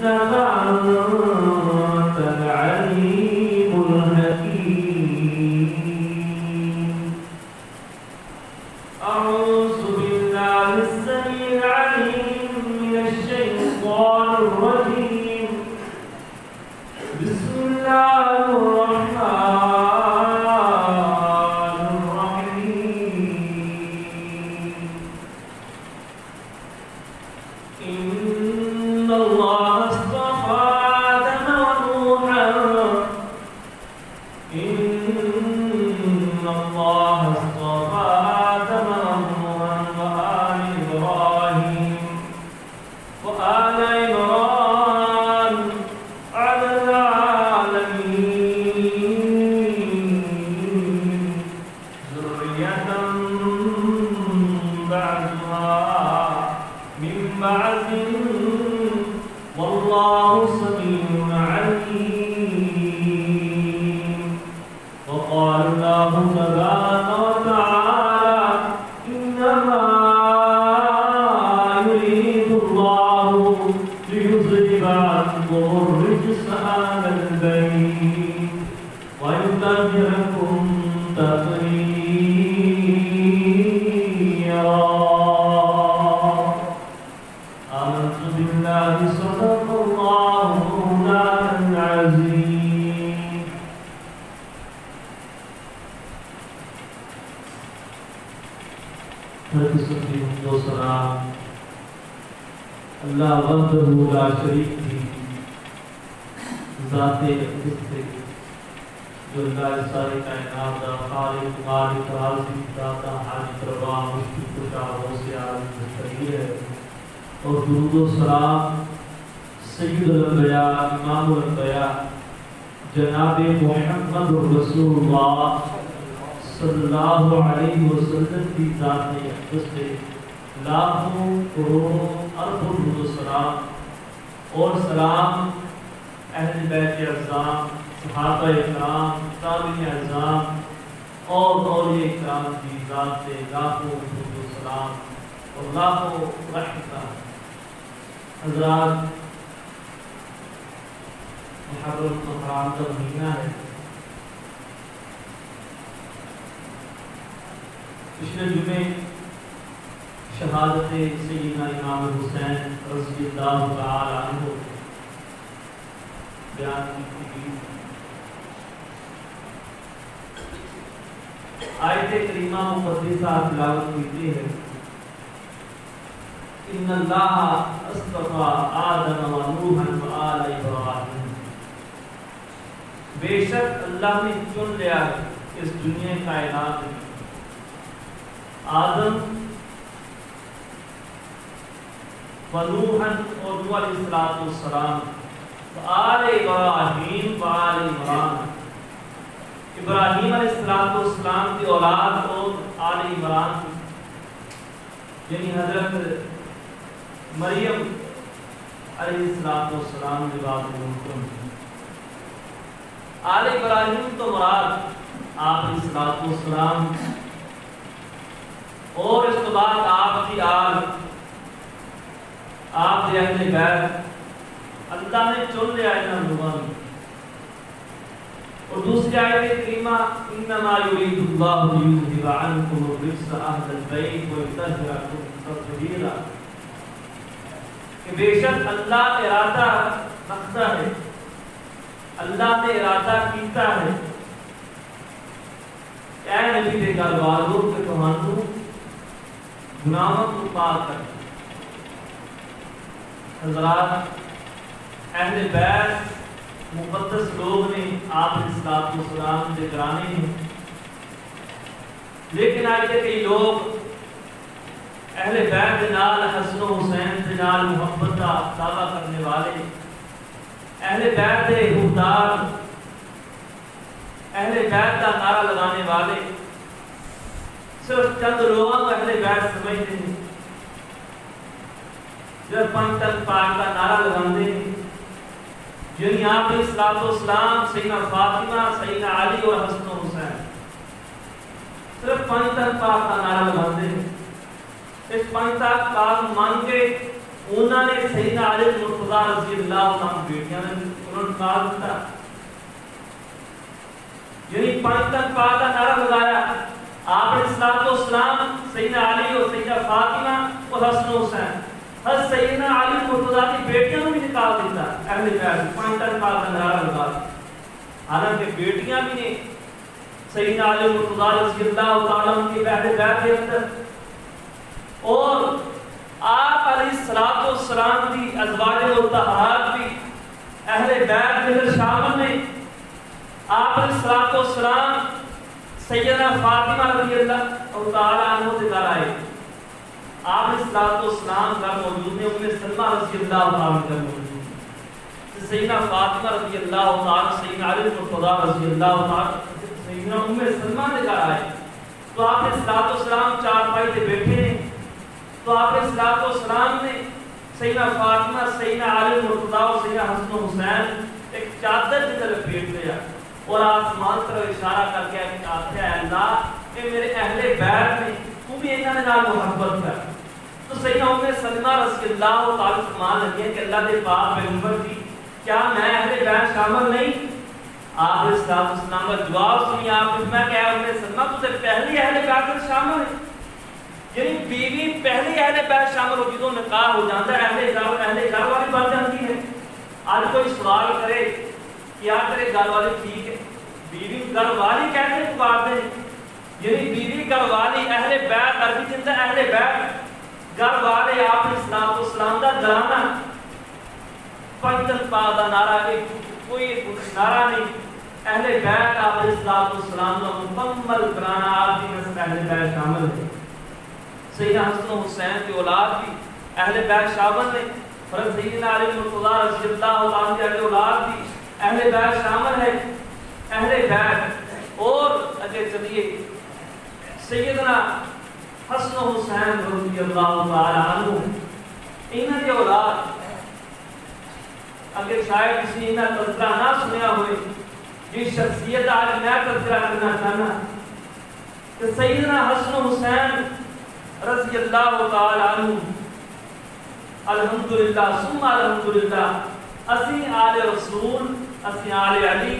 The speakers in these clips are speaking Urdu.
أنت العليم الحكيم. أعوذ بالله السميع العليم من الشيطان الرجيم. بسم الله الرحمن الرحيم. إن الله اصطفى آدم ونوحا وآل إبراهيم وآل عمران على العالمين ذرية بعضها من بعض والله سميع عليم. وقال الله تبارك وتعالى إنما يريد الله ليذهب عنكم الرجس أهل البيت ويطهركم تطهيرا. آمنت بالله صدق الله مولانا العظيم. ہر قسم کی حمد و ثنا اللہ وحدہ لا شریک کی ذات اقدس سے جو اللہ سارے کائنات کا خالق مالک رازق داتا حاجت روا مشکل کشا وسیع مستقیر ہے. اور درود و سلام سید الانبیاء امام الانبیاء جناب محمد رسول اللہ صلی اللہ علیہ وسلم کی ذات اقدس سے لاکھوں کروڑوں اربوں درود و سلام اور سلام اہل بیت اعظام صحابہ اکرام تابعین اعظام اور اولیاء اکرام کی ذات سے لاکھوں درود و سلام اور لاکھوں رحمت. حضرات محرم حرام کا مہینہ ہے. پچھلے جمعے شہادت سیدنا امام حسین رضی اللہ تعالی عنہ بیان کی تھی. آیت کریمہ مقدسہ تلاوت کی ہے. ان اللہ اصطفى آدم ونوحا وآل ابراہیم. بے شک اللہ نے چن لیا اس دنیا کائنات میں آدم ونوحا اور نوح علیہ السلام وآل ابراہیم وآل عمران. ابراہیم علیہ السلام کی اولاد اور آل عمران یعنی حضرت مریم علیہ السلام کی بات محکم. آل ابراہیم تو مراد آپ علیہ السلام اور اس کے بعد آپ کی آل آپ کے اہل بیت اللہ نے چن لیا ان لوگوں میں. اور دوسری آیت کریمہ انما یرید اللہ لیذهب عنکم الرجس اہل البیت ویطہرکم تطہیرا. کہ بے شک اللہ ارادہ رکھتا ہے اللہ نے ارادہ کیتا ہے اے نبی دے گھر والوں کہ تمہانوں گناہوں کو پاک کر. حضرات اہل بیت مقدس لوگ نے آپ علیہ السلام کے گرانے ہیں. لیکن آج کئی لوگ اہل بیت نال حسن و حسین کے نال محبت کا دعویٰ کرنے والے اہل بیت کے حقدار اہل بیت کا نعرہ لگانے والے صرف چند لوگوں کو اہل بیت سمجھتے ہیں. جب پنجتن پاک کا نعرہ لگاتے ہیں یعنی آپ علیہ السلام سیدنا فاطمہ سیدنا علی اور حسن و حسین صرف پنجتن پاک کا نعرہ لگاتے ہیں. اس پنجتن پاک مان کے انہوں نے سیدنا علی مرتضیٰ رضی اللہ عنہ بیٹیاں نے انہوں نے نکال دیتا، یعنی پانچ تن پا کا نعرہ لگایا. آپ علیہ الصلوۃ والسلام سیدنا علی اور سیدہ فاطمہ اور حسن و حسین، حضرت سیدنا علی مرتضیٰ کی بیٹیاں کو بھی نکال دیتا اہل بیت، پانچ تن پا کا نعرہ لگا. حالانکہ بیٹیاں بھی نے سیدنا علی مرتضیٰ رضی اللہ تعالیٰ عنہ کے اہل بیت کے اندر، اور آپ علیہ الصلوۃ والسلام کی ازواج مطہرات بھی اہل بیت میں شامل ہیں. آپ علیہ الصلوۃ والسلام سیدنا فاطمہ رضی اللہ تعالیٰ عنہ سے گھر آئے. آپ علیہ الصلوۃ والسلام گھر موجود ہیں، ام سلمہ رضی اللہ تعالیٰ عنہ موجود ہیں. سیدنا فاطمہ رضی اللہ تعالیٰ، سیدنا علی مرتضیٰ رضی اللہ تعالیٰ، سیدنا ام سلمہ سے گھر آئے. تو آپ علیہ الصلوۃ والسلام چارپائی پہ بیٹھے ہیں. تو آپ علیہ الصلوۃ والسلام نے سیدنا فاطمہ، سیدنا علی مرتضیٰ اور سیدنا حسن و حسین ایک چادر کی طرف پیٹ لیا اور آسمان طرف اشارہ کر کے آتے ہیں اللہ اے میرے اہل بیت میں تو بھی انہاں نال محبت کر. تو سیدنا ام سلمہ رضی اللہ تعالی فرمان لگی کہ اللہ دے پاک پیغمبر کی کیا میں اہل بیت شامل نہیں؟ آپ اس کا اسلام کا جواب سنی. آپ نے میں کہا ام سلمہ تو پہلی اہل بیت میں شامل ہے، یعنی بیوی پہلی اہل بیت شامل ہو جدوں نکاح ہو جاتا ہے اہل گھر والی بن جاتی ہے. آج کوئی سوال کرے کیا تیرے گھر والے ٹھیک ہے، بیوی گھر والی کہتے ہیں پکارتے ہیں، یعنی بیوی گھر والی اہل بیت عربی کے اندر اہل بیت گھر والے آپ اسلام کو اسلام کا گھرانہ پنجن پا دا نعرہ کوئی نعرہ نہیں. اہل بیت آپ اسلام کو اسلام کا مکمل گھرانہ آپ کی نسل اہل بیت شامل ہے. سیدنا حسن و حسین کی اولاد بھی اہل بیت شامل ہے. حضرت سیدنا علی مرتضیٰ رضی اللہ عنہ کی اولاد بھی اہل بیت شامل ہے. اہل بیت اور اگے چلیے سیدنا حسن و حسین رضی اللہ تعالی عنہ انہاں کی اولاد اگر شاید کسی نے انہاں تذکرہ نہ سنیا ہوئے، یہ شخصیت آج میں تذکرہ کرنا چاہنا کہ سیدنا حسن و حسین رضی اللہ تعالی عنہ الحمدللہ ثم الحمدللہ اسی آل رسول، اسی آل علی،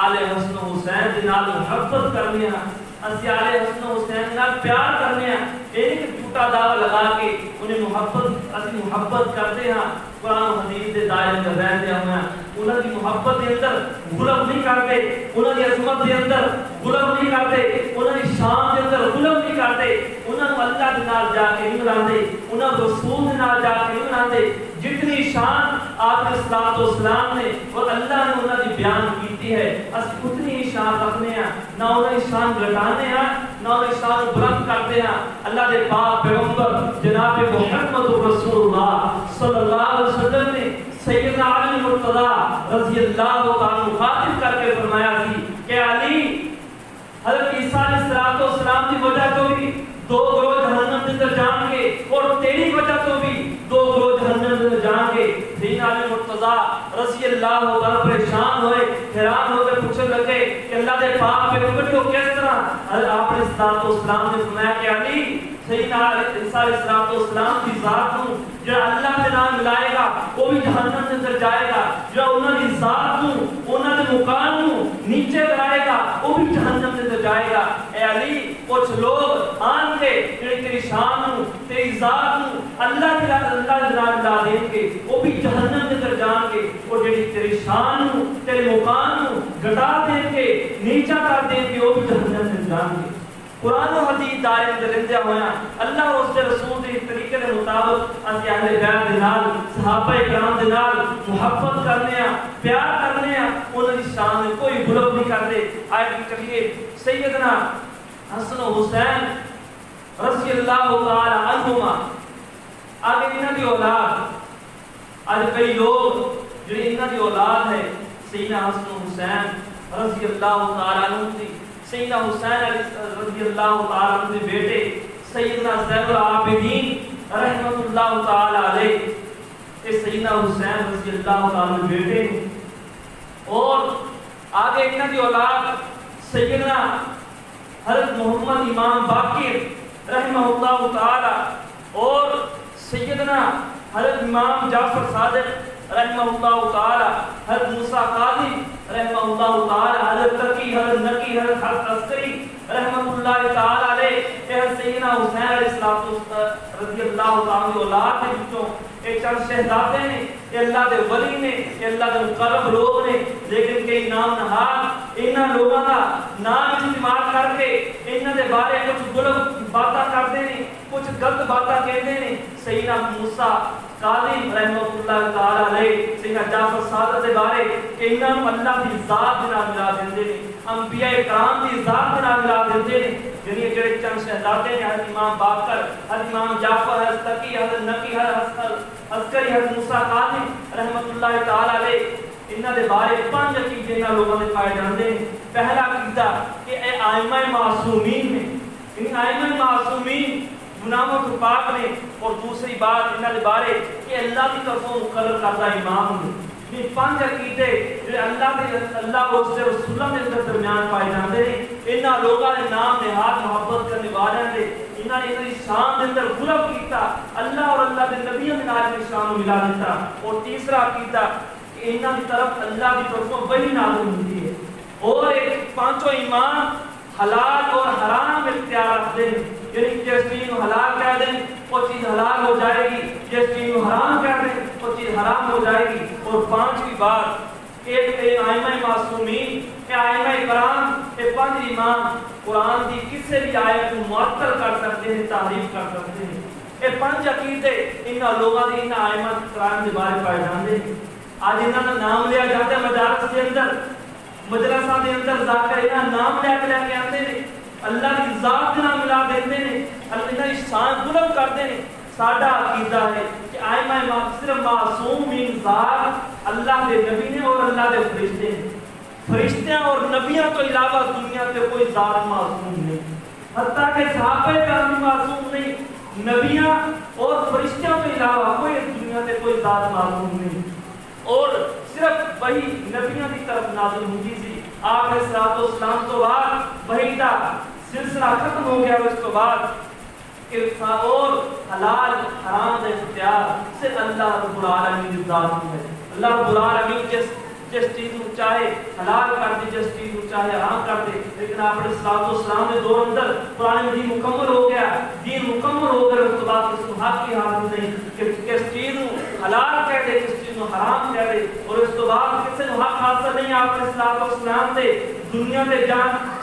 آل حسن و حسین دے نال محبت کرنے ہیں، اسی آل حسن و حسین نال پیار کرنے ہیں. ایک جھوٹا دعویٰ لگا کے انہیں محبت کرتے ہیں، قرآن و حدیث دے دائرے میں رہتے ہوئے ہیں. انہوں کی محبت کے اندر غلب نہیں کرتے، انہوں کی عظمت کے اندر غلب نہیں کرتے، انہوں کی شان کے اندر غلب نہیں کرتے. انہوں اللہ کے نال جا کے نہیں بناتے، انہوں رسول کے نال جا کے نہیں بناتے. جتنی شان آپ علیہ الصلوۃ والسلام نے اور اللہ نے انہوں کی بیان کیتی ہے، اس اتنی ہی شان رکھنے ہیں، نہ انہیں شان گھٹانے ہیں نہ انہیں شان بلند کرتے ہیں. اللہ دے پاک پیغمبر جناب محمد رسول اللہ صلی اللہ علیہ وسلم نے سیدنا علی مرتضیٰ رضی اللہ تعالیٰ مخاطب کر کے فرمایا تھی کہ علی حضرت عیسیٰ علیہ السلام کی وجہ تو بھی دو گروہ جہنم کے اندر جائیں گے اور تیری وجہ تو بھی دو گروہ جہنم کے اندر جائیں گے. سیدنا علی مرتضیٰ رضی اللہ تعالیٰ پریشان ہوئے، حیران ہو کر پوچھنے لگے کہ اللہ دے پاک پیغمبر کو کس طرح؟ حضرت آپ علیہ السلام نے فرمایا کہ علی سیدنا عیسیٰ علیہ السلام کی ذات کو جو اللہ کے نام ملائے گا وہ بھی جہنم کے اندر جائے گا، جو انہوں کی ذات کو انہوں کے مقام کو نیچے کرائے گا وہ بھی جہنم کے اندر جائے گا. اے علی کچھ لوگ آن کے تیری شان کو تیری ذات کو اللہ کے نام ملا دیں گے وہ بھی جہنم کے اندر جائیں گے، اور جڑی تیری شان کو تیرے مقام کو گھٹا دیں گے نیچا کر دیں گے وہ بھی جہنم کے اندر جائیں گے. قرآن و حدیث دائرے میں رہتے ہوئے اللہ اور اس کے رسول کے طریقے کے مطابق اسی اہل بیت دے نال صحابہ کرام دے نال محبت کرنے ہیں، پیار کرنے ہیں، انہوں کی شان میں کوئی غلط نہیں کرتے. آئے چلیے سیدنا حسن و حسین رضی اللہ تعالی عنہما آگے انہوں کی اولاد، آج کئی لوگ جو انہوں کی اولاد ہے سیدنا حسن و حسین رضی اللہ تعالی عنہ کی، سیدنا حسین رضی اللہ تعالی عنہ کے بیٹے سیدنا زین العابدین رحمۃ اللہ تعالی علیہ، یہ سیدنا حسین رضی اللہ تعالی عنہ کے بیٹے. اور آگے انہوں کی اولاد سیدنا حضرت محمد امام باقر رحمہ اللہ تعالی اور سیدنا حضرت امام جعفر صادق رحمہ اللہ تعالی، حضرت موسیٰ قاضی رحمہ اللہ تعالی، حضرت تقی، حضرت نقی، حضرت عسکری رحمۃ اللہ تعالی علیہ، حضرت سیدنا حسین علیہ السلام رضی اللہ تعالی اولاد کے وچوں ایک چند شہزادے نے، یہ اللہ دے ولی نے، یہ اللہ دے مقرب لوگ نے، لیکن کئی نام نہاد انہاں لوگاں دا نام استعمال کر کے انہاں دے بارے کچھ غلط باتاں کرتے ہیں، کچھ غلط باتاں کہتے ہیں۔ سیدنا موسیٰ قاضی رحمۃ اللہ تعالی علیہ، سیدنا جعفر صادق دے بارے کہ انہاں اللہ دی ذات دے نال ملا دیندے نے، انبیاء کرام دی ذات دے نال ملا دیندے نے۔ یعنی جڑے چند شہزادے نے، حضرت امام باقر، حضرت امام جعفر، حضرت تقی، حضرت نقی، حضرت عسکری، حضرت موسیٰ قاضی رحمۃ اللہ تعالی علیہ، انہاں دے بارے 5 عقیدے انہاں لوگوں نے پائے جاندے ہیں۔ پہلا عقیدہ کہ اے ائمہ معصومین نے، ان ائمہ معصومین گناہوں سے پاک نے، اور دوسری بات انہاں دے بارے کہ اللہ کی طرفوں مقرر کردہ امام نے۔ یہ 5 عقیدے جو اللہ اور اس کے رسولوں کے درمیان پائے جاندے ہیں، انہاں لوگاں نے نام نہاد محبت کرنے والے نے، انہاں نے انہاں دی شان دے اندر غلط کیتا، اللہ اور اللہ کے نبیوں کے نال دی شان ملا دیتا۔ اور تیسرا عقیدہ کہ انہاں دی طرف اللہ کی طرفوں وحی نازل ہوتی ہے، اور ایک 5 امام حلال اور حرام اختیار رکھتے ہیں، یعنی جس چیز کو حلال کہہ دیں وہ چیز حلال ہو جائے گی، جس چیز کو حرام کہہ دیں وہ چیز حرام ہو جائے گی۔ اور 5ویں بات، ایک ائمہ معصومین، ائمہ کرام، 5 امام قرآن کی کسی بھی آیت کو معطل کر سکتے ہیں، تحریف کر سکتے ہیں۔ یہ 5 عقیدے انہاں لوگوں کے، انہاں ائمہ کرام کے بارے پائے جاندے ہیں۔ آج انہاں کا نام لیا جاتا ہے مدارس کے اندر، مدرسہ دے اندر ذاکر انہاں نام لے کے آتے ہیں، اللہ کی ذات کے نام ملا دیتے ہیں، اللہ کی شان بلند کرتے ہیں۔ ساڈا عقیدہ ہے کہ ائمہ صرف معصومین ذات اللہ کے نبی نے اور اللہ کے فرشتے ہیں، فرشتیاں اور نبیوں تو علاوہ دنیا پہ کوئی ذات معصوم نہیں، حتیٰ کہ صحابہ کرام معصوم نہیں، نبیوں اور فرشتوں کے علاوہ کوئی دنیا پہ کوئی ذات معصوم نہیں۔ اور صرف وہی نبیوں کی طرف نازل ہوتی تھی۔ آپ علیہ السلام تو بعد وحی کا سلسلہ ختم ہو گیا، اس کے بعد اور حلال حرام کا اختیار صرف اللہ رب العالمین کی ذات ہے۔ اللہ رب العالمین جس چیز کو چاہے حلال کر دے، جس چیز کو چاہے حرام کر دے۔ لیکن آپ علیہ السلام کے دور اندر قرآن مجید مکمل ہو گیا، دین مکمل ہو گیا، اس کے بعد اس کو حق کی حاصل نہیں کہ کس چیز کو حلال کہہ دے، کس چیز کو حرام کہہ دے، اور اس کے بعد کسی کو حق حاصل نہیں۔ آپ علیہ السلام سے دنیا میں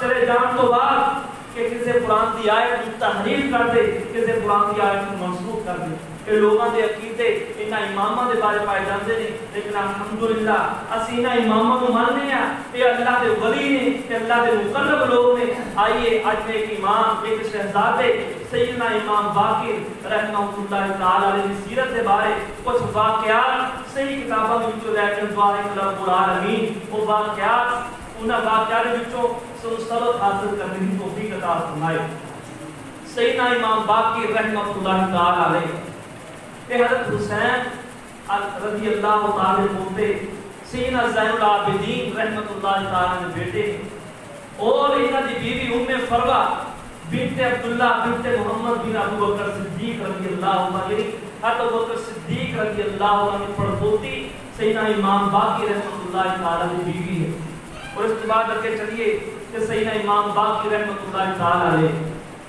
چلے جان تو بعد کہ کسی قرآن کی آیت کو تحریف کر دے، کسی قرآن کی آیت کو منسوخ کر دے۔ کہ لوگوں کے عقیدے انہاں اماماں دے بارے پائے جاندے نے، لیکن الحمدللہ اسی انہاں اماماں کو ماننے ہیں، یہ اللہ دے ولی نے، یہ اللہ دے مقرب لوگ نے۔ آئیے اج ایک امام، ایک شہزادے سیدنا امام باقر رحمہ اللہ تعالی علیہ کی سیرت کے بارے کچھ واقعات صحیح کتابوں میں لے کے بارک رب العالمین، وہ واقعات انہاں واقعات وچوں سبق حاصل کرنے کی توفیق عطا فرمائے۔ سیدنا امام باقر رحمہ اللہ تعالی علیہ، کہ حضرت حسین رضی اللہ تعالی عنہ سیدنا زین العابدین رحمۃ اللہ تعالی کے بیٹے ہیں، اور انہاں دی بیوی ام فروہ بنت عبداللہ بنت محمد بن ابو بکر صدیق رضی اللہ عنہ، یعنی حضرت ابو بکر صدیق رضی اللہ عنہ کی پڑپوتی سیدنا امام باقر رحمۃ اللہ تعالی کی بیوی ہے۔ اور اس کے بعد آگے چلیے کہ سیدنا امام باقر رحمۃ اللہ تعالی علیہ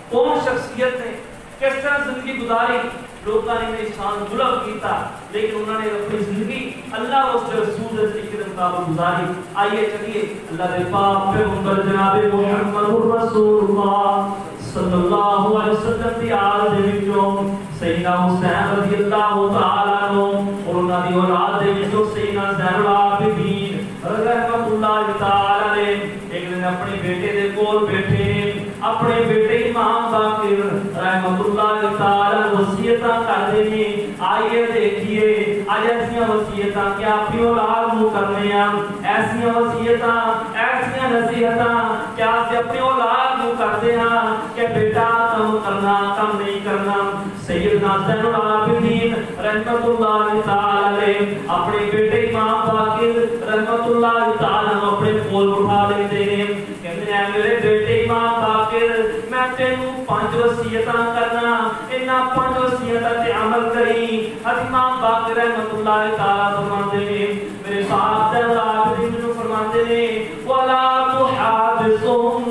کون شخصیت ہے، کس طرح زندگی گزاری، لوگوں نے انہیں شان بلند کیتا، لیکن انہوں نے اپنی زندگی اللہ اور اس کے رسول کے طریقے کے مطابق گزاری۔ آئیے چلیے اللہ کے پاک پیغمبر جناب محمد رسول اللہ صلی اللہ علیہ وسلم کی آل دے وچوں سیدنا حسین رضی اللہ تعالی عنہ اور انہاں دی اولاد دے وچوں سیدنا زین العابدین رحمۃ اللہ تعالی علیہ ایک دن اپنے بیٹے دے کول بیٹھے، اپنے بیٹے امام باقر رحمۃ اللہ تعالی وصیتاں کردے نے۔ آئیے دیکھیے اج ایسیاں وصیتاں کیا اپنی اولاد نوں کرنے ہیں، ایسیاں وصیتاں، ایسیاں نصیحتاں کیا اسی اپنی اولاد نوں کردے ہاں کہ بیٹا کم کرنا، کم نہیں کرنا۔ سیدنا زین العابدین رحمۃ اللہ تعالی علیہ اپنے بیٹے امام باقر رحمۃ اللہ تعالی عنہ اپنے کول اٹھا لیتے ہیں، کہتے ہیں میرے بیٹے امام باقر میں تینوں 5 وصیتاں کرنا، ان انہاں 5 وصیتاں تے عمل کری. امام باقر رحمۃ اللہ تعالی فرماتے ہیں میرے صاحب نے فرماتے ہیں ولا تحابسهم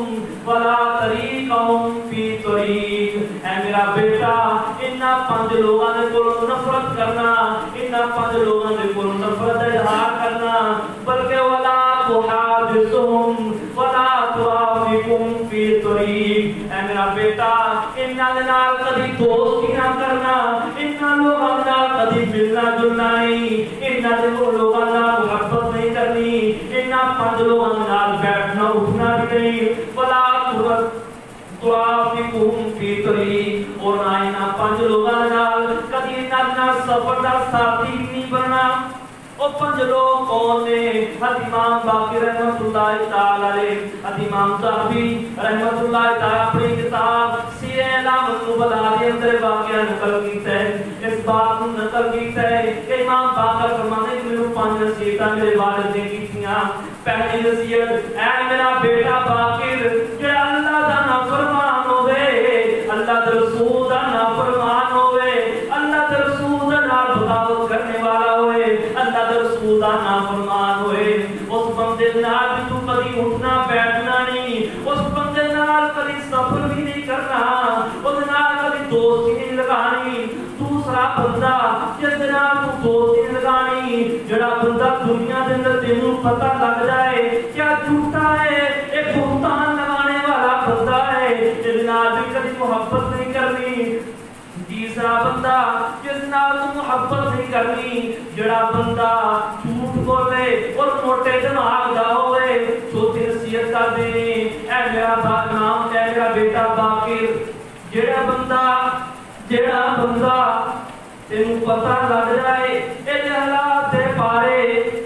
ولا طریقهم فی طریق. اے میرا بیٹا انہاں 5 لوگاں دے کولوں نفرت کرنا, انہاں 5 لوگاں دے کولوں نفرت اظہار کرنا, بلکہ ولا تحابسهم ولا ترافقهم فی طریق. اے میرا بیٹا انہاں دے نال کبھی دوستی نہ کرنا, انہاں لوگاں نال کبھی ملنا جلنا نہیں, انہاں دے لوگاں نال محبت نہیں کرنی, انہاں 5 لوگاں نال بیٹھنا اٹھنا بھی نہیں. ولا ترافقهم فی طریق, اور نہ انہاں 5 لوگاں نال کبھی انہاں نال سفر دا ساتھی نہیں بننا. اور 5 لوگ کون نے؟ امام باقر رحمۃ اللہ تعالی علیہ, امام ذہبی رحمۃ اللہ تعالی اپنی کتاب سیر اعلام النبلاء کے اندر واقعہ نقل کیتا ہے, اس بات کو نقل کیتا ہے کہ امام باقر فرماتے ہیں میرے 5 نصیحتاں میرے والد نے کیتیاں. پہلی نصیحت, اے میرا بیٹا باقر کہ اللہ دا نافرمان ہوے, اللہ دے رسول دا نافرمان ہوے, اللہ دے رسول دا نال بغاوت کرنے والا ہوئے, اللہ دے رسول دا نافرمان ہوئے, اس بندے نال بھی تو کبھی اٹھنا بیٹھنا نہیں, اس بندے نال کبھی سفر بھی نہیں کرنا, اس نال کبھی دوستی نہیں لگانی. دوسرا بندہ جس نال تو دوستی نہیں لگانی, جڑا بندہ دنیا دے اندر تینوں پتہ لگ جائے کیا جھوٹا ہے, ایک بہتان لگانے والا بندہ ہے, جس نال بھی کبھی محبت نہیں کرنی. تیسرا بندہ جس نال تو محبت نہیں کرنی, جڑا بندہ جھوٹ بولے اور موٹے دماغ دا ہوئے. چوتھی نصیحت کر دے اے میرا نام اے میرا بیٹا باقر, جڑا بندہ تینوں پتہ لگ جائے اے حالات دے بارے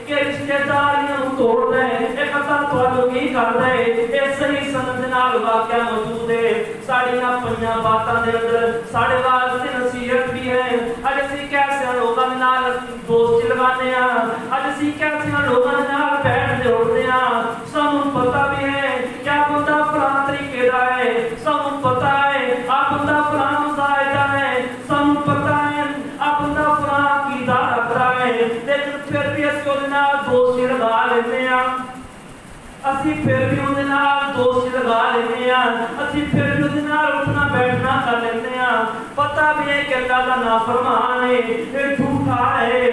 کہ رشتے داریاں توڑ دے, اے پتہ تانوں کی کر دے, اے صحیح سند نال واقعہ موجود ہے. ساڑیاں پنجاں باتاں دے اندر ساڑے واسطے نصیحت بھی ہے. اج اسی کیسے لوگاں نال دوستی لگانے ہیں, اج اسی کیسے لوگاں نال بیٹھ دے اٹھدے ہیں, سانوں پتہ بھی ہے کیا بندہ فلاں طریقے دا ہے, سانوں پتہ ہے آ بندہ فلاں مزاج دا ہے, سانوں پتہ ہے آ بندہ فلاں عقیدہ رکھدا ہے, لیکن پھر بھی اس کو نال دوستی لگا لیندے ہیں, اسی پھر بھی اون دے نال دوستی لگا لیندے ہیں, اسی پھر بھی اون دے نال اٹھنا بیٹھنا کر لیندے ہیں. پتہ بھی ہے کہ اللہ دا نافرمان ہے, یہ جھوٹا ہے.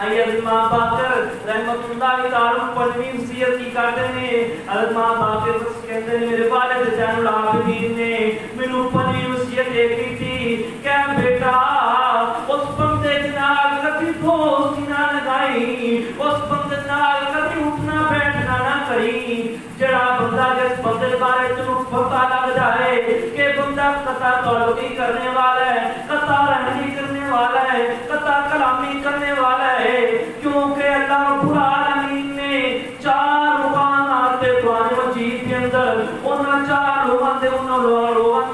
آئیے امام باقر رحمۃ اللہ تعالی 5ویں وصیت کی کرتے ہیں. امام باقر کہتے ہیں میرے والد زین العابدین نے مینوں 5ویں وصیت یہ کی تھی کہ بیٹا اس بندے نال کبھی دوستی نہ لگائی, اس بندے نال کبھی اٹھنا بیٹھنا نہ کری, جڑا بندہ جس بندے بارے تینوں پتہ لگ جائے کہ بندہ قطع تعلقی کرنے والا ہے, قطع رحمی کرنے والا ہے, قطع کلامی کرنے والا ہے, کیونکہ اللہ رب العالمین نے 4 مقامات قرآن مجید کے اندر انہاں 4 لوگوں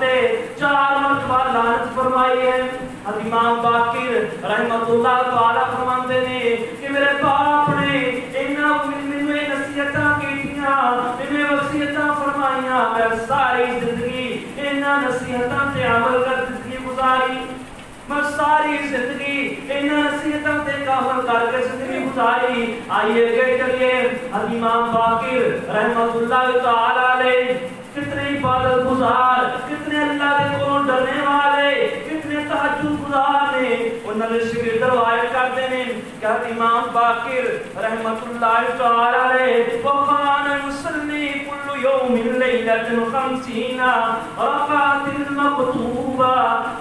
تے 4 مرتبہ لعنت فرمائی ہے. امام باقر رحمۃ اللہ تعالی فرماتے ہیں کہ میرے باپ نے انہاں مینوں نصیحتاں کیتیاں, انہیں وصیتاں فرمائیاں, میں ساری زندگی انہاں نصیحتاں تے عمل کر زندگی گزاری, میں ساری زندگی انہاں نصیحتاں تے عمل کر کے زندگی گزاری. آئیے کہ چلیے امام باقر رحمۃ اللہ تعالی علیہ کتنے عبادت گزار, کتنے اللہ کے کولوں ڈرنے والے, کتنے تہجد گزار نے. انہاں نے شگرد روایت کرتے ہیں کہ امام باقر رحمۃ اللہ تعالی علیہ وقان یصلی کل یوم لیلۃ 50 رکعۃ مکتوبہ.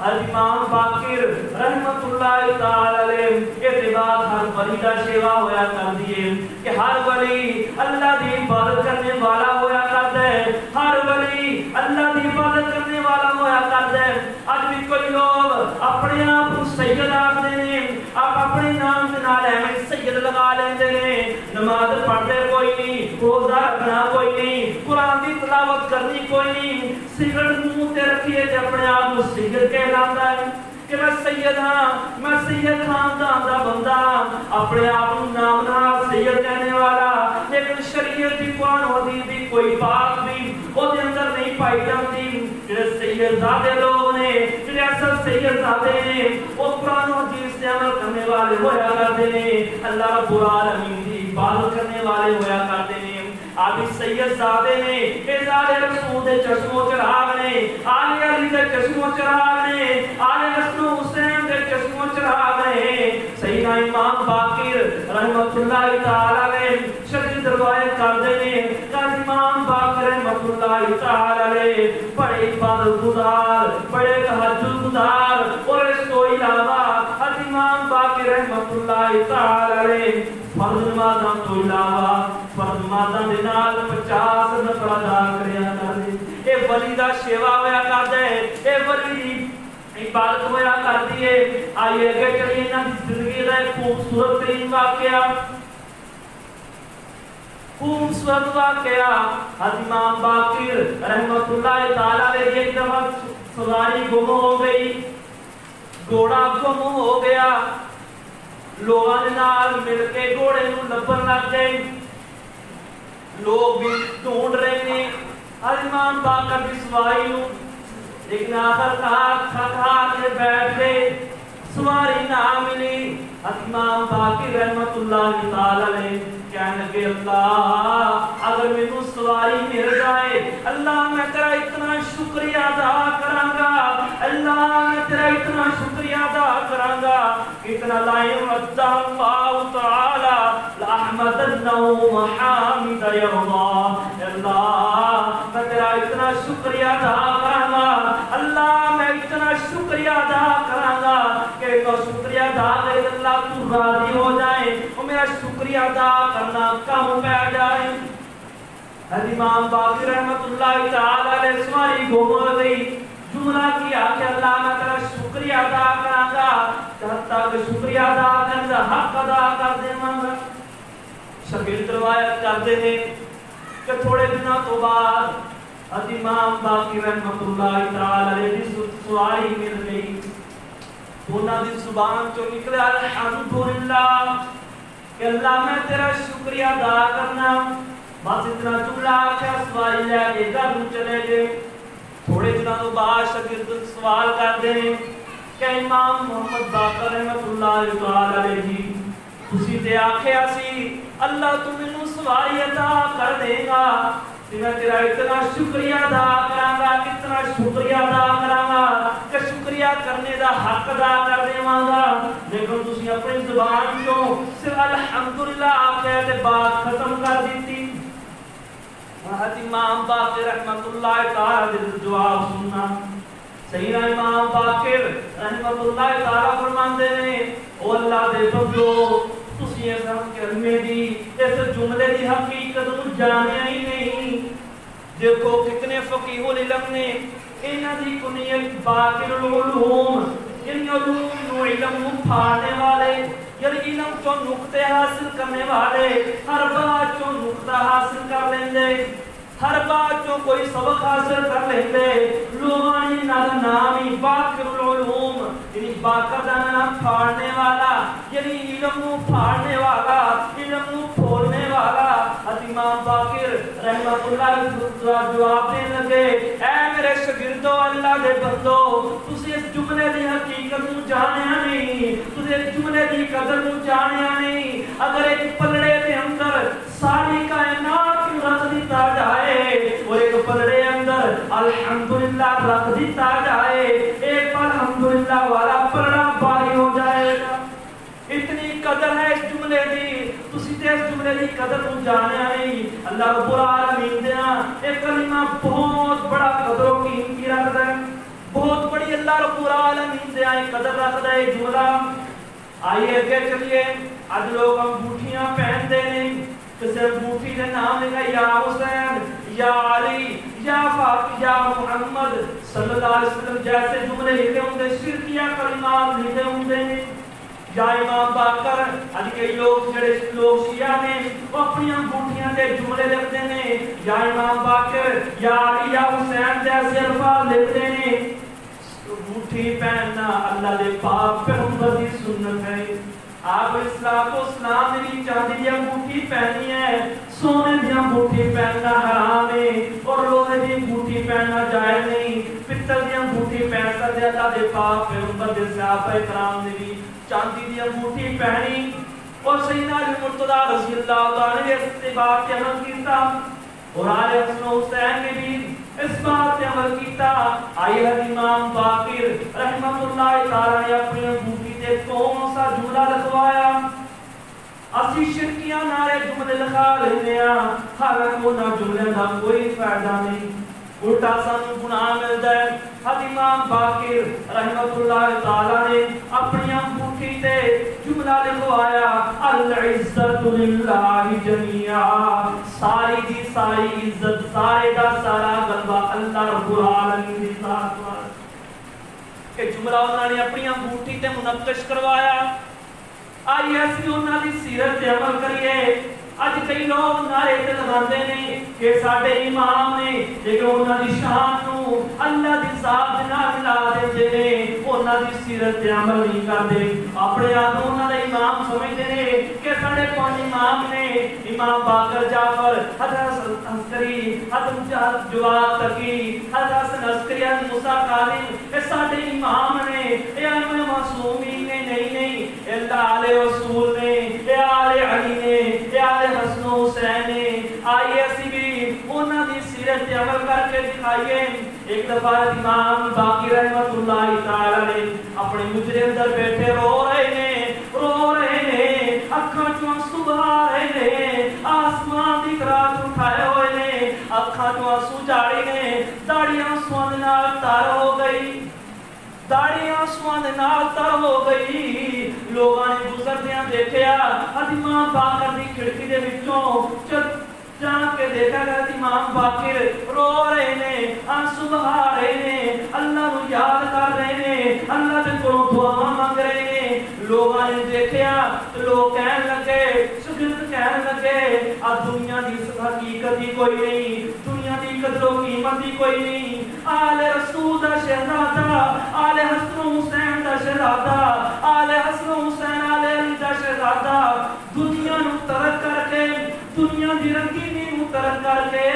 امام باقر رحمۃ اللہ تعالی علیہ اعتبار ہر ولی دا شیوا ہویا کر دیے کہ ہر ولی اللہ دی عبادت کرنے والا ہویا کردا ہے, ہر ولی اللہ دی عبادت کرنے والا ہویا کردا ہے. اج بھی کوئی لوگ اپنے آپ کو سید آکھدے نے, آپ اپنے نام دے نال ایویں سید لگا لیندے نے, نماز پڑھدے کوئی نہیں, روزہ رکھنا کوئی نہیں, قرآن دی تلاوت کرنی کوئی نہیں, سگرٹ منہ تے رکھیے تے اپنے آپ کو سید کہلاتا ہے کہ میں سید ہاں, میں سید خاندان دا بندہ ہاں, اپنے آپ کو نام نال سید کہنے والا, لیکن شریعت دی قرآن حدیث دی کوئی بات بھی او دے اندر نہیں پائی جاندی. جڑے سید زادے لوگ نے, جڑے فیصل سید زادے نے وہ قرآن و حدیث سے عمل کرنے والے ہویا کرتے ہیں اللہ رب العالمین کی عبادت کرنے والے ہویا کرتے ہیں عابد سید زادے نے اعزاز رسول دے چشم و چراغ نے آل علی دے چشم و چراغ نے آل حسن و حسین دے چشم و چراغ نے سیدنا امام باقر رحمت اللہ تعالی علیہ شدید روایت کرتے ہیں کہ امام باقر رحمت اللہ تعالی علیہ بڑے عبادت گزار بڑے تہجد گزار اور اس کو علاوہ امام باقر رحمت اللہ تعالی علیہ فرض نمازاں تو علاوہ فرض نمازاں دے نال 50 نفل ادا کریا کرتے اے ولی دا سیوا ہویا کردا ہے اے ولی دی عبادت ہویا کرتی ہے آئیے اگے چلیے نا زندگی دا خوبصورت ترین واقعہ خوبصورت واقعہ امام باقر رحمت اللہ تعالی علیہ ایک دفعہ سواری گم ہو گئی گھوڑا گم ہو گیا لوگاں دے نال مل کے گھوڑے نوں لبن لگ گئے لوگ بھی ڈھونڈ رہے ہیں امام باقر کی سواری نوں لیکن آخر کار تھکا کے بیٹھ گئے سواری نہ ملی امام باقر رحمت اللہ تعالی علیہ کہنے لگے اللہ اگر مینوں سواری مل جائے اللہ میں تیرا اتنا شکریہ ادا کراں گا اللہ میں تیرا اتنا شکریہ ادا کراں گا اتنا لا يرد اللہ تعالی لأحمدنہ محامد یرضا اللہ میں تیرا اتنا شکریہ ادا کراں گا اللہ میں اتنا شکریہ ادا کراں گا کہ تو شکریہ ادا کرے اللہ تو راضی ہو جائے اور میرا شکریہ ادا کرنا کم پہ جائے امام باقر رحمت اللہ تعالی علیہ سواری گم ہو گئی جملہ کیا کہ اللہ میں تیرا شکریہ ادا کراں گا حتیٰ کہ شکریہ ادا کرنے کا حق ادا کر دے مانگا شاگرد روایت کرتے ہیں کہ تھوڑے دنوں تو بعد امام باقر رحمت اللہ تعالی علیہ کی سواری مل گئی انہاں دی زبان چوں نکلے الحمدللہ کہ اللہ میں تیرا شکریہ ادا کرنا بس اتنا جملہ آکھا سواری لے کے گھر چلے گئے تھوڑے دنوں تو بعد شاگرد سوال کرتے ہیں کہ امام محمد باقر رحمت اللہ تعالی علیہ جی تسی تے آکھیا سی اللہ تو مینوں سواری عطا کر دے گا تے میں تیرا اتنا شکریہ ادا کراں گا اتنا شکریہ ادا کراں گا کہ شکریہ کرنے دا حق ادا کر دیواں گا لیکن تسی اپنی زبان چوں صرف الحمدللہ آکھیا تے بات ختم کر دتی امام باقر رحمت اللہ تعالی علیہ جواب سننا سیدنا امام باقر رحمت اللہ تعالی فرماندے نے او اللہ دے بندو تسی اس کلمے دی اس جملے دی حقیقت نوں جانیا ہی نہیں دیکھو کتنے فقیہ العلم نے انہاں دی کنیت باقر العلوم ان علوم نو علم پھاڑنے والے یعنی علم چوں نقطے حاصل کرنے والے ہر بات چوں نقطہ حاصل کر لیندے ہر بات جو کوئی سبق حاصل کر لیتے لوگانی نام ہی باقر العلوم یعنی باقر دانا پھاڑنے والا یعنی علم پھاڑنے والا علم پھولنے والا امام باقر رحمت اللہ جواب دینے لگے اے میرے شاگردو اللہ دے بندو تسی اس جملے دی حقیقت نوں جانیا نہیں تسی اس جملے دی قدر نوں جانیا نہیں اگر ایک پلڑے دے اندر ساری کائنات کو رکھ دیتا جائے اور ایک پلڑے اندر الحمدللہ رکھ دیتا جائے ایک الحمدللہ والا پلڑا بھاری ہو جائے گا اتنی قدر ہے اس جملے دی تسی تے اس جملے دی قدر کو جانیا نہیں اللہ رب العالمین دیاں ایک کلمہ بہت بڑا قدر و قیمتی رکھدا ہے بہت بڑی اللہ رب العالمین دیاں قدر رکھدا ہے جملہ آئیے اگے چلیے اج لوگ انگوٹھیاں پہنتے ہیں کسی انگوٹھی دے نام لکھا یا حسین یا علی یا فاطمہ یا محمد صلی اللہ علیہ وسلم جیسے جملے لکھے ہوندے شرکیہ کلمات لکھے ہوندے ہیں یا امام باقر آج کئی لوگ جڑے لوگ شیعہ نے وہ اپنی انگوٹھیاں تے جملے لکھتے ہیں یا امام باقر یا علی یا حسین جیسے الفاظ لکھتے ہیں انگوٹھی پہننا اللہ دے پاک پیغمبر دی سنت ہے آپ اسلام نے چاندی دی انگوٹھی پہنی ہے سونے دی انگوٹھی پہننا حرام ہے اور لوہے دی انگوٹھی پہننا جائز نہیں پتل دی انگوٹھی پہن سکتے اللہ دے پاک پیغمبر دے صحابہ کرام نے بھی چاندی دی انگوٹھی پہنی اور سیدنا علی مرتضی رضی اللہ تعالی نے اس بات پہ عمل کیتا اور آل حسن و حسین نے بھی اس بات پہ عمل کیتا. آئیے امام باقر رحمت اللہ تعالی نے اپنی انگوٹھی تے کون سا جملہ لکھوایا؟ اسی شرکیاں نارے جملے لکھا لینے حالانکہ انہاں جملے دا کوئی فائدہ نہیں الٹا سانو گناہ ملتا ہے. امام باقر رحمت اللہ تعالی نے اپنی انگوٹھی تے جملہ لکھوایا العزت للہ جمیعا، ساری دی ساری عزت سارے دا سارا غلبہ اللہ رب العالمین دی ذات واسطے. کہ جملہ انہوں نے اپنی انگوٹھی تے منقش کروایا. آئیے اسی انہوں دی سیرت تے عمل کریے. اج کئی لوگ نعرے تے لگاندے نے کہ ساڈے امام نے لیکن انہاں دی شان نو اللہ دی ذات دے نال ملا دیندے نے، انہاں دی سیرت تے عمل نہیں کردے. اپنے آپ کو انہاں دا امام سمجھدے نے کہ ساڈے کون امام نے؟ امام باقر جعفر، حضرت عسکری، حضرت جواد تقی، حضرت حسن عسکری، حضرت موسیٰ کاظم، اے ساڈے امام نے، اے ائمہ معصومین نے. نہیں اے اللہ علیہ رسول نے، اے آل علی نے، اے آل حسن و حسین نے. آئیے اسی بھی انہاں دی سیرت تے عمل کر کے دکھائیے. ایک دفعہ امام باقر رحمت اللہ تعالی نے اپنے مجرے اندر بیٹھے رو رہے نے اکھاں چوں آنسو بہا رہے نے، آسمان دی رات اٹھائے ہوئے نے، اکھاں چوں آنسو جاری نے، داڑھی آنسواں دے نال تر ہو گئی، داڑھی آنسواں دے نال تر ہو گئی. لوگاں نے گزردیاں دیکھیا امام باقر دی کھڑکی دے وچوں جان کے دیکھا گیا امام باقر رو رہے نے، آنسو بہا رہے نے، اللہ نو یاد کر رہے نے، اللہ دے کولوں دعا مانگ رہے نے. لوگاں نے دیکھیا تو لوگ کہن لگے، شاگرد کہن لگے دنیا دی حقیقت ہی کوئی نہیں، دنیا دی قدر و قیمت ہی کوئی نہیں. آل رسول دا شہزادہ، آل حسن و حسین دا شہزادہ، آل حسن و حسین آل علی دا شہزادہ دنیا نو ترک کر کے، دنیا دی رنگینی نو ترک کر کے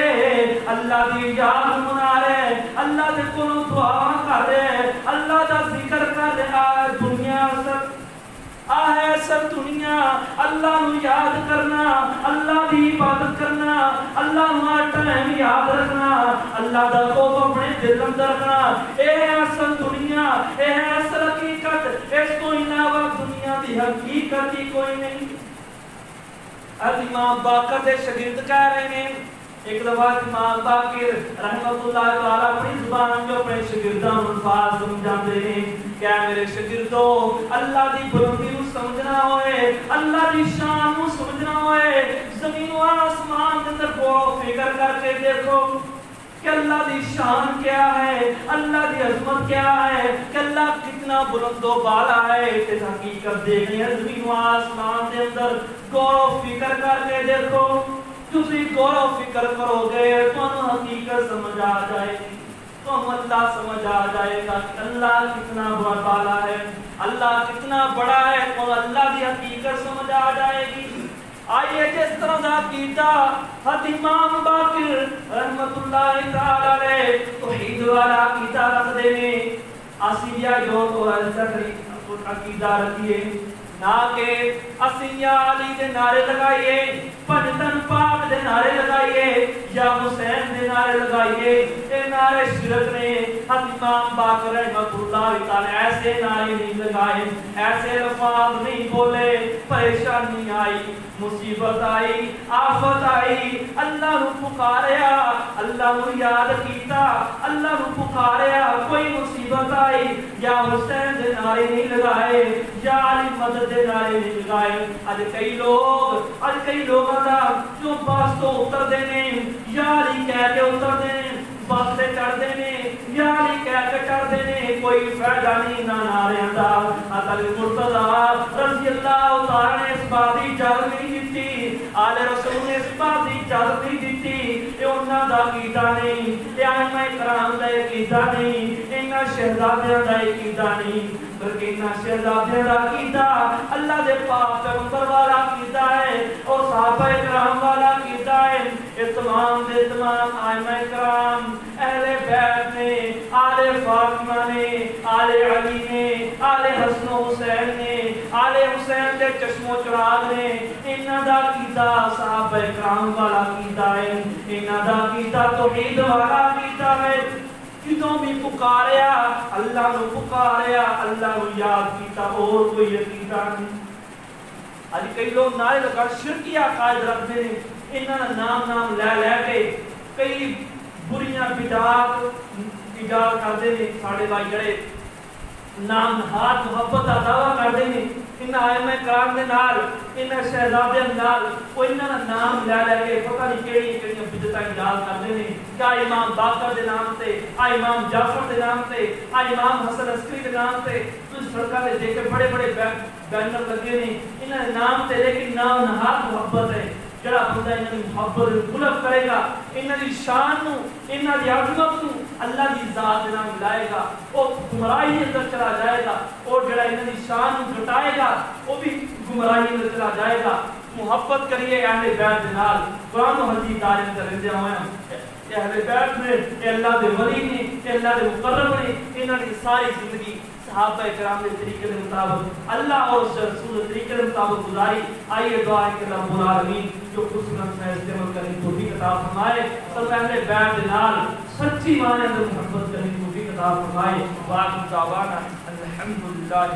اللہ دی یاد منا رہے، اللہ دے کولوں دعا کر رہے، اللہ دا ذکر کر رہے. دنیا ہے سب دنیا اللہ نو یاد کرنا، اللہ دی عبادت کرنا، اللہ نو ٹائم یاد رکھنا، اللہ دا خوف اپنے دل اندر رکھنا. اے ہے اصل دنیا، اے ہے اصل حقیقت. اس کو علاوہ دنیا دی حقیقت ہی کوئی نہیں. امام باقر دے شاگرد کہہ رہے ہیں. ایک دفعہ امام باقر رحمت اللہ تعالی اپنی زبان جو اپنے شاگرداں نوں الفاظ سمجھاندے ہیں کہ میرے شاگردو اللہ دی بلندی نو سمجھنا ہوئے، اللہ دی شان نو سمجھنا ہوئے، زمین و آسمان دے اندر غور و فکر کر کے دیکھو کہ اللہ دی شان کیا ہے، اللہ دی عظمت کیا ہے، کہ اللہ کتنا بلند و بالا ہے. اس حقیقت دیکھنی ہے زمین و آسمان دے اندر غور و فکر کر کے دیکھو. تسی غور و فکر کرو گے تو حقیقت سمجھ آ جائے گی، تو اللہ سمجھ آ جائے گا کہ اللہ کتنا بڑا بالا ہے، اللہ کتنا بڑا ہے، اور اللہ دی حقیقت سمجھ آ جائے گی. آئیے جس طرح دا عقیدہ امام باقر رحمت اللہ تعالی علیہ توحید والا عقیدہ رکھتے ہیں، اسی بھی جو تو عقیدہ رکھیے نہ کہ اسی یا علی دے نعرے لگائیے، پنجتن پاک دے نعرے لگائیے یا حسین دے نعرے لگائیے. اے نعرے شرک نے. امام باقر رحمت اللہ تعالی ایسے نعرے نہیں لگائے، ایسے الفاظ نہیں بولے. پریشانی آئی، مصیبت آئی، آفت آئی، اللہ نو پکاریا، اللہ نو یاد کیتا، اللہ نو پکاریا. کوئی مصیبت آئی یا حسین دے نعرے نہیں لگائے یا علی مدد دے نعرے نہیں لگائے. اج کئی لوگ جو بس تو اتر دینے یا علی کہہ کے اتر دینے، بس سے چڑھ دینے یا علی کہہ کے چڑھ دینے، کوئی فائدہ نہیں نہ نعرے دا. علی مرتضی رضی اللہ تعالی نے اس بات کی اجازت نہیں دیتی، آل رسول نے اس بات کی اجازت نہیں دیتی. یہ انہاں دا عقیدہ نہیں، یہ ائمہ کرام دا عقیدہ نہیں، انہاں شہزادیاں دا عقیدہ نہیں، بلکہ انہاں شہزادیاں دا عقیدہ اللہ دے پاک پیغمبر والا عقیدہ ہے اور صحابہ کرام والا عقیدہ ہے. یہ تمام دے تمام ائمہ کرام اہل بیت نے، آل فاطمہ نے، آل علی نے، آل حسن و حسین نے، آل حسین دے چشم و چراغ نے، انہاں دا کیتا صحابہ کرام والا کیتا ہے، انہاں دا کیتا توحید والا کیتا ہے۔ کتوں بھی پکاریا اللہ نو، پکاریا اللہ نو یاد کیتا، اور کوئی عقیدہ نہیں۔ آج کئی لوگ نعرے لگا شرکی عقائد رکھتے ہیں، انہاں نام لے کے کئی بریاں بدعات ایجاد کرتے ہیں۔ ساڑھے بھائی جڑے نام نہاد محبت کا دعویٰ کرتے ہیں، انہاں ائمہ کرام دے نال، انہاں شہزادے نال، وہ انہاں نام لے کے پتہ نہیں کیڑی بدعتاں ایجاد کرتے ہیں۔ کیا امام باقر دے نام تے، امام جعفر دے نام تے، امام حسن عسکری دے نام تے سڑکاں تے دیکھے بڑے بڑے بینر لگے نے انہاں دے نام تے، لیکن نام نہاد محبت ہے۔ جڑا بندہ انہاں دی محبت طلب کرے گا، انہاں دی شان نو، انہاں دی عظمت نو اللہ دی ذات نال ملائے گا، وہ گمراہی اندر چلا جائے گا، اور جڑا انہاں دی شان نو گھٹائے گا وہ بھی گمراہی اندر چلا جائے گا۔ محبت کریے اہل بیت دے نال، قرآن و حدیث دار اندر رہندے ہوئے اہل بیت نے، اے اللہ دے ولی نے، اے اللہ دے مقرب نے، انہاں دی ساری زندگی صحابہ کرام کے طریقے کے مطابق اللہ اور رسول کے طریقے کے مطابق گزاری۔ آئیے دعا ہے کہ رب العالمین جو خصوصاً میں استعمال کریں توفیق عطا فرمائے، سب اہل بیت دے نال سچی معنی اندر محبت کریں توفیق عطا فرمائے۔ باقی دعوانا الحمدللہ۔